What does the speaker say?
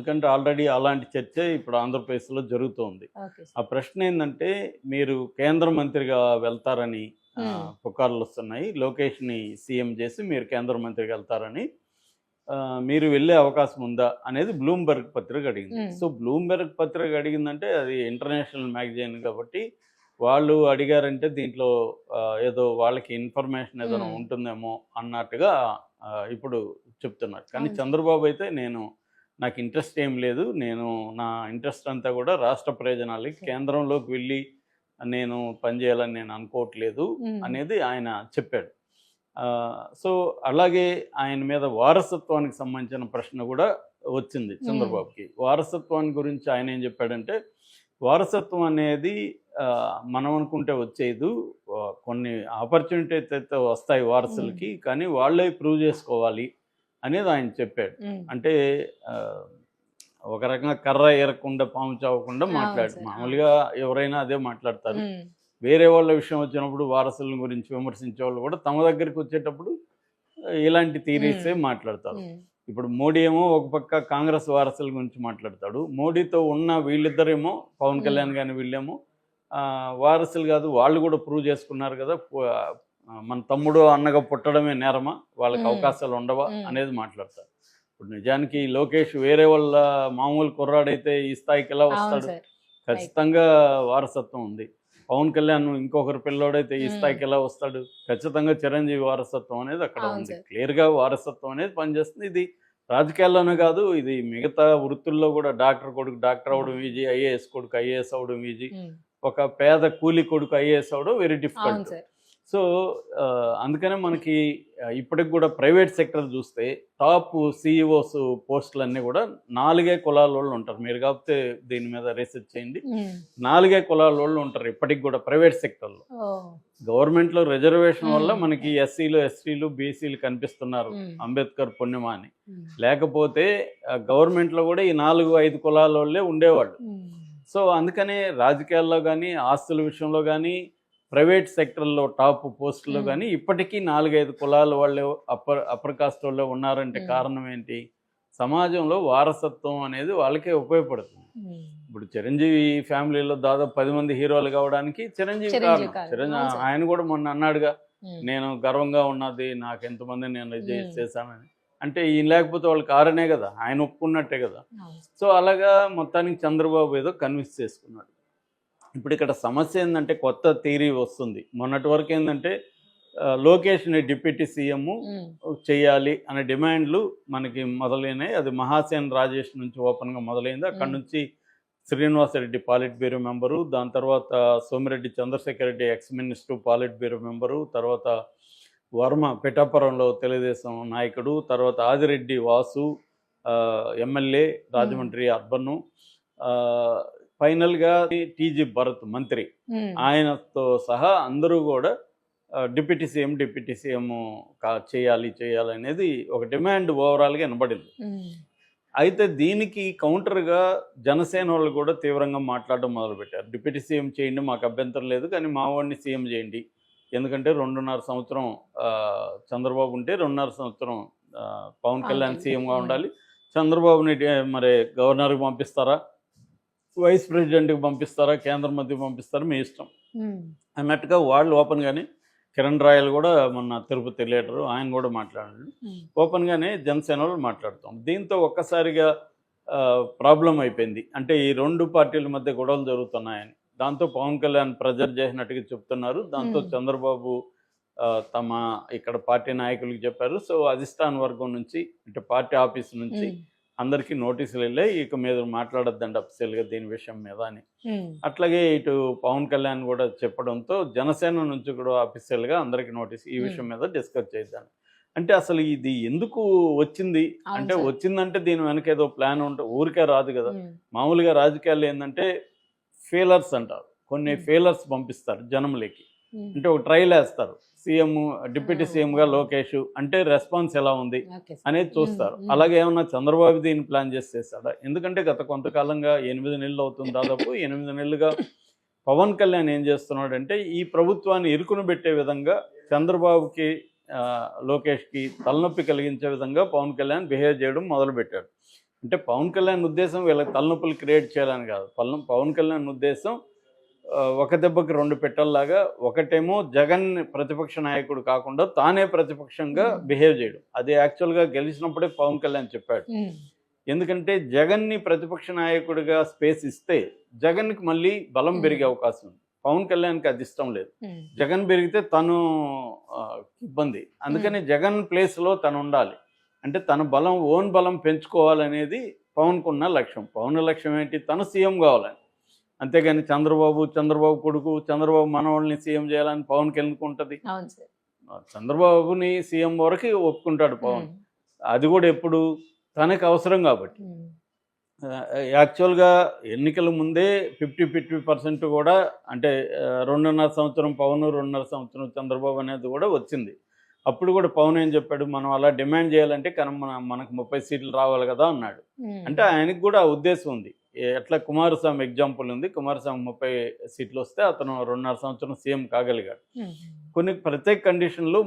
ఎందుకంటే ఆల్రెడీ అలాంటి చర్చ ఇప్పుడు ఆంధ్రప్రదేశ్లో జరుగుతోంది. ఓకే ఆ సార్. ప్రశ్న ఏందంటే, మీరు కేంద్ర మంత్రిగా వెళ్తారని హ్మ్. పుకార్లొస్తున్నాయి. లోకేష్‌ని సీఎం చేసి మీరు కేంద్ర మంత్రిగా వెళ్తారని. మీరు వెళ్ళే అవకాశం ఉందా? అనేది బ్లూమ్‌బెర్గ్ పత్రిక అడిగింది. హ్మ్. సో, బ్లూమ్‌బెర్గ్ పత్రిక అడిగిందంటే అది ఇంటర్నేషనల్ మ్యాగజైన్ కాబట్టి, వాళ్ళు అడిగారంటే దీంట్లో ఏదో వాళ్ళకి ఇన్ఫర్మేషన్ ఏదైనా హ్మ్. ఉంటుందేమో అన్నట్టుగా ఇప్పుడు చెప్తున్నారు. కానీ అవును సార్. చంద్రబాబు అయితే నాకు ఇంట్రెస్ట్ ఏం లేదు. నా ఇంట్రెస్ట్ అంతా కూడా రాష్ట్ర ప్రయోజనాలకి, ఓకే. కేంద్రంలోకి వెళ్ళి నేను పనిచేయాలని నేను అనుకోవట్లేదు హ్మ్. అనేది ఆయన చెప్పాడు. సో, అలాగే ఆయన మీద వారసత్వానికి సంబంధించిన ప్రశ్న కూడా వచ్చింది హ్మ్. చంద్రబాబుకి. వారసత్వాన్ని గురించి ఆయన ఏం చెప్పాడంటే, వారసత్వం అనేది మనం అనుకుంటే వచ్చేదు. కొన్ని ఆపర్చునిటీస్ అయితే వస్తాయి హ్మ్. వారసులకి. కానీ వాళ్ళే ప్రూవ్ చేసుకోవాలి అనేది ఆయన చెప్పాడు. హ్మ్. అంటే ఆహ్, ఒక రకంగా కర్ర ఏరకుండా పాము చావకుండా అవును మాట్లాడు. సార్. అవును. మామూలుగా ఎవరైనా అదే మాట్లాడతారు. హ్మ్. వేరే వాళ్ళ విషయం వచ్చినప్పుడు వారసుల గురించి విమర్శించేవాళ్ళు కూడా తమ దగ్గరికి వచ్చేటప్పుడు ఇలాంటి హ్మ్. థియరీసే మాట్లాడతారు. హ్మ్. ఇప్పుడు మోడీ ఏమో ఒక పక్క కాంగ్రెస్ వారసుల గురించి మాట్లాడతాడు. మోడీతో ఉన్న వీళ్ళిద్దరేమో పవన్ హ్మ్. కళ్యాణ్ గాని వీళ్ళేమో వారసులు కాదు, వాళ్ళు కూడా ప్రూవ్ చేసుకున్నారు కదా! మన తమ్ముడు, అన్నగా పుట్టడమే నేరమా? వాళ్ళకి హ్మ్. అవకాశాలు ఉండవా? హ్మ్. అనేది మాట్లాడతారు. ఇప్పుడు నిజానికి లోకేష్ వేరే వాళ్ళ మామూలు కుర్రాడైతే ఈ స్థాయికి ఎలా అవును వస్తాడు? సార్. రైట్. ఖచ్చితంగా వారసత్వం ఉంది. పవన్ కళ్యాణ్ ఇంకొకరి పిల్లోడైతే ఈ హ్మ్. స్థాయికి ఎలా వస్తాడు? ఖచ్చితంగా చిరంజీవి వారసత్వం అనేది అక్కడ అవును ఉంది. సార్. క్లియర్‌గా వారసత్వం అనేది పనిచేస్తుంది. ఇది రాజకీయాల్లోనే కాదు, ఇది మిగతా వృత్తుల్లో కూడా డాక్టర్ కొడుకు డాక్టర్ హ్మ్. అవ్వడం ఈజీ, ఐఏఎస్ కొడుకు ఐఏఎస్ అవ్వడం ఈజీ. హ్మ్. ఒక పేద కూలి కొడుకు ఐఏఎస్ అవ్వడం వెరీ అవును డిఫికల్ట్. సార్. సో, అందుకనే మనకి ఇప్పటికి కూడా ప్రైవేట్ సెక్టర్ చూస్తే టాప్ సీఈఓస్ పోస్టులన్నీ కూడా 4 కులాలోళ్ళు ఉంటారు. మీరు కాకపోతే దీని మీద రీసెర్చ్ చేయండి. హ్మ్. 4 కులాలోళ్ళు ఉంటారు ఇప్పటికి కూడా ప్రైవేట్ సెక్టర్‌లో. ఓహ్! గవర్నమెంట్‌లో రిజర్వేషన్ వల్ల హ్మ్. మనకి ఎస్సీలు, ఎస్టీలు, బీసీలు కనిపిస్తున్నారు. హ్మ్. అంబేద్కర్ పుణ్యమా అని. హ్మ్. లేకపోతే గవర్నమెంట్‌లో కూడా ఈ 4, 5 కులాలోళ్ళే ఉండేవాళ్ళు. హ్మ్. సో, అందుకనే రాజకీయాల్లో గానీ, ఆస్తుల విషయంలో గానీ, ప్రైవేట్ సెక్టర్‌లో టాప్ పోస్టుల్లో హ్మ్. గానీ, ఇప్పటికీ 4, 5 కులాల వాళ్ళే అప్పర్ కాస్టోళ్ళే ఉన్నారంటే హ్మ్. కారణం ఏంటి? సమాజంలో వారసత్వం అనేది వాళ్ళకే ఉపయోగపడుతుంది. హ్మ్. ఇప్పుడు చిరంజీవి ఫ్యామిలీలో దాదాపు 10 మంది హీరోలు కావడానికి చిరంజీవి చిరంజీవి కారణం. కారణం. అవును సార్. ఆయన కూడా మొన్న అన్నాడుగా, హ్మ్. నేను గర్వంగా ఉన్నది నాకెంతమందిని నేను హ్మ్. చేశానని. అంటే ఈయన లేకపోతే వాళ్ళు కారణే కదా! ఆయన ఒప్పుకున్నట్టే కదా! అవును. సో, అలాగా మొత్తానికి చంద్రబాబు ఏదో కన్విన్స్ చేసుకున్నాడు. ఇప్పుడు ఇక్కడ సమస్య ఏందంటే కొత్త థియరీ వస్తుంది. మొన్నటి వరకు ఏందంటే లోకేష్‌ని డిప్యూటీ సీఎం హ్మ్. చేయాలి అనే డిమాండ్‌లు మనకి మొదలైనాయి. అది మహాసేన్ రాజేష్ నుంచి ఓపెన్‌గా మొదలైంది. అక్కడి హ్మ్. నుంచి శ్రీనివాసరెడ్డి పాలిట్ బ్యూరో మెంబరు, దాని తర్వాత Somireddy Chandrasekhar Reddy ex minister polit bureau member, తర్వాత వర్మ పిఠాపురంలో తెలుగుదేశం నాయకుడు, తర్వాత ఆదిరెడ్డి వాసు ఎమ్మెల్యే హ్మ్. రాజమండ్రి అర్బను. ఆహ్, ఫైనల్‌గా టీజీ భరత్ మంత్రి. హ్మ్. ఆయనతో సహా అందరూ గూడా డిప్యూటీ సీఎం చేయాలనేది ఒక డిమాండ్ ఓవరాల్‌గా ఇనబడింది. హ్మ్. అయితే దీనికి కౌంటర్‌గా జనసేనోళ్ళు కూడా తీవ్రంగా మాట్లాడడం మొదలుపెట్టారు. డిప్యూటీ సీఎం చేయండి, మాకు అభ్యంతరం లేదు. కానీ మా వాడిని సీఎం చేయండి. ఎందుకంటే 2.5 సంవత్సరం చంద్రబాబు ఉంటే 2.5 సంవత్సరం పవన్ పవన్ కళ్యాణ్ కళ్యాణ్. సీఎంగా హ్మ్. ఉండాలి. చంద్రబాబుని మరి గవర్నర్‌కి పంపిస్తారా? వైస్ ప్రెసిడెంట్‌కి పంపిస్తారా? కేంద్ర మంత్రికి పంపిస్తారా? మీ ఇష్టం హ్మ్. అన్నట్టుగా వాళ్ళు ఓపెన్‌గానే, కిరణ్ రాయల్ కూడా మొన్న తిరుపతి లీడరు ఆయన కూడా మాట్లాడాడు. హ్మ్. ఓపెన్‌గానే జనసేనోళ్ళు మాట్లాడుతాం. దీంతో ఒక్కసారిగా ప్రాబ్లమ్ అయిపోయింది. అంటే ఈ 2 పార్టీల మధ్య గొడవలు జరుగుతున్నాయని. దాంతో పవన్ కళ్యాణ్ ప్రెజర్ చేసినట్టుగా చెప్తున్నారు. దాంతో హ్మ్. చంద్రబాబు తమ ఇక్కడ పార్టీ నాయకులకు చెప్పారు. సో, అధిష్టాన వర్గం నుంచి అంటే పార్టీ ఆఫీస్ నుంచి హ్మ్. అందరికీ నోటీసులెళ్ళాయి. ఇక మీరు మాట్లాడొద్దండి అఫీషియల్‌గా దీని విషయం మీద అని. హ్మ్. అట్లాగే ఇటు పవన్ కళ్యాణ్ కూడా చెప్పడంతో జనసేన నుంచి కూడా అఫీషియల్‌గా అందరికి నోటీస్ ఈ హ్మ్. విషయం మీద డిస్కస్ చేద్దాం. అంటే అసలు ఇది ఎందుకు వచ్చింది? అవును అంటే సార్. వచ్చిందంటే దీని వెనక ఏదో ప్లాన్ ఊరికే రాదు గదా! హ్మ్. మామూలుగా రాజకీయాల్లో ఏందంటే ఫీలర్స్ అంటారు. కొన్ని హ్మ్. ఫీలర్స్ పంపిస్తారు జనంలోకి. హ్మ్. అంటే ఒక ట్రైలేస్తారు. సీఎం డిప్యూటీ ఓహ్! సీఎంగా లోకేష్ అంటే రెస్పాన్స్ ఎలా ఉంది ఓకే సార్. అనేది హ్మ్. చూస్తారు. హ్మ్. అలాగే ఏమన్నా చంద్రబాబు దీన్ని ప్లాన్ చేసి చేసాడా? ఎందుకంటే గత కొంతకాలంగా 8 నెలలు అవుతుంది దాదాపు. 8 నెలలుగా పవన్ కళ్యాణ్ ఏం చేస్తున్నాడంటే ఈ ప్రభుత్వాన్ని ఇరుకున పెట్టే విధంగా చంద్రబాబుకి, లోకేష్‌కి తలనొప్పి కలిగించే విధంగా పవన్ కళ్యాణ్ బిహేవ్ చేయడం మొదలుపెట్టాడు. అంటే పవన్ కళ్యాణ్ ఉద్దేశం వీళ్ళకి తలనొప్పులు క్రియేట్ చేయాలని కాదు. పవన్ కళ్యాణ్ ఉద్దేశం ఒక దెబ్బకి రెండు పెట్టల్లాగా, ఒకటేమో జగన్ ప్రతిపక్ష నాయకుడు కాకుండా తానే ప్రతిపక్షంగా బిహేవ్ చేయడం. అది యాక్చువల్గా గెలిచినప్పుడే పవన్ కళ్యాణ్ చెప్పాడు. ఎందుకంటే జగన్ని ప్రతిపక్ష నాయకుడిగా స్పేస్ ఇస్తే జగన్కి మళ్ళీ బలం పెరిగే అవకాశం ఉంది. పవన్ కళ్యాణ్కి అది ఇష్టం లేదు. జగన్ పెరిగితే తను ఇబ్బంది. అందుకని జగన్ ప్లేస్లో తను ఉండాలి. అంటే తన బలం, ఓన్ బలం పెంచుకోవాలనేది పవన్కు ఉన్న లక్ష్యం. పవన్ లక్ష్యం ఏంటి? తను సీఎం కావాలని. అంతేగాని చంద్రబాబు కొడుకు, చంద్రబాబు మనవాళ్ళని సీఎం చేయాలని పవన్కి ఎందుకు ఉంటుంది? చంద్రబాబుని సీఎం వరకు ఒప్పుకుంటాడు పవన్. అది కూడా ఎప్పుడు తనకు అవసరం కాబట్టి. యాక్చువల్గా ఎన్నికల ముందే 50% కూడా, అంటే 2.5 సంవత్సరం పవన్, 2.5 సంవత్సరం చంద్రబాబు అనేది కూడా వచ్చింది. అప్పుడు కూడా పవన్ ఏం చెప్పాడు? మనం అలా డిమాండ్ చేయాలంటే మనకు 30 సీట్లు రావాలి కదా అన్నాడు. అంటే ఆయనకు కూడా ఆ ఉద్దేశం ఉంది. ఎట్లా కుమారస్వామి ఎగ్జాంపుల్ ఉంది. కుమారస్వామి 30 సీట్లు వస్తే అతను 2.5 సంవత్సరం సీఎం కాగలిగాడు. కొన్ని ప్రత్యేక కండిషన్లు